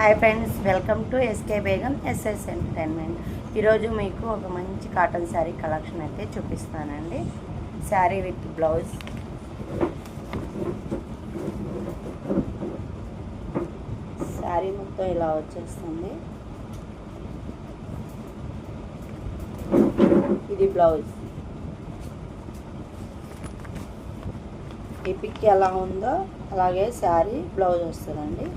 Hi friends, welcome to SK Begum SS entertainment. ఈరోజు మీకు ఒక మంచి కాటన్ శారీ కలెక్షన్ అయితే చూపిస్తానండి. Sari with blouse. శారీ మొత్తం ఇలా వచ్చేస్తుంది. ఇది బ్లౌజ్. ఈ పిక్ ఎలా ఉందో అలాగే శారీ బ్లౌజ్ వస్తుందండి.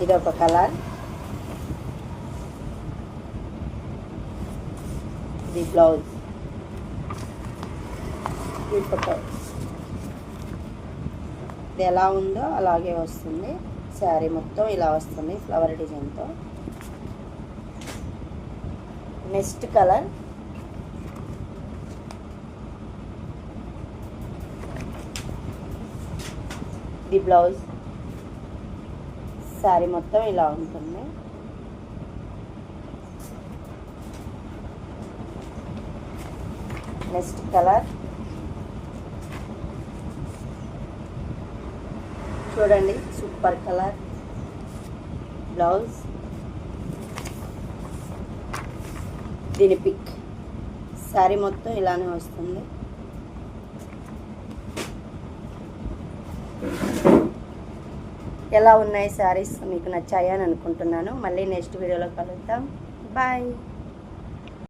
ఇది ఒక కలర్, ఇది బ్లౌజ్. ఇది ఎలా ఉందో అలాగే వస్తుంది. శారీ మొత్తం ఇలా వస్తుంది ఫ్లవర్ డిజైన్తో. నెక్స్ట్ కలర్, ఇది బ్లౌజ్. శారీ మొత్తం ఇలా ఉంటుంది. నెక్స్ట్ కలర్ చూడండి, సూపర్ కలర్. బ్లౌజ్. దీని పిక్. శారీ మొత్తం ఇలానే వస్తుంది. ఎలా ఉన్నాయి శారీస్? మీకు నచ్చాయని అనుకుంటున్నాను. మళ్ళీ నెక్స్ట్ వీడియోలో కలుద్దాం. బాయ్.